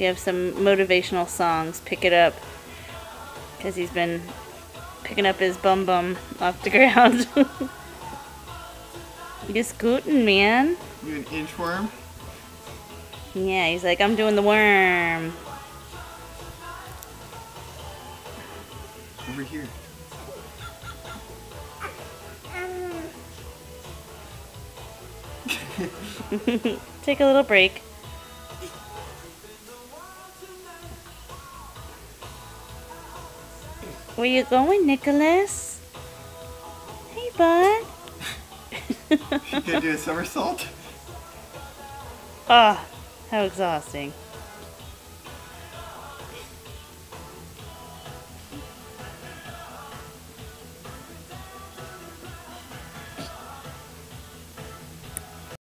We have some motivational songs. Pick it up. Because he's been picking up his bum bum off the ground. You scooting, man. You an inchworm? Yeah, he's like, I'm doing the worm. Over here. Take a little break. Where you going, Nicholas? Hey, bud. You gonna do a somersault? Ah, how exhausting.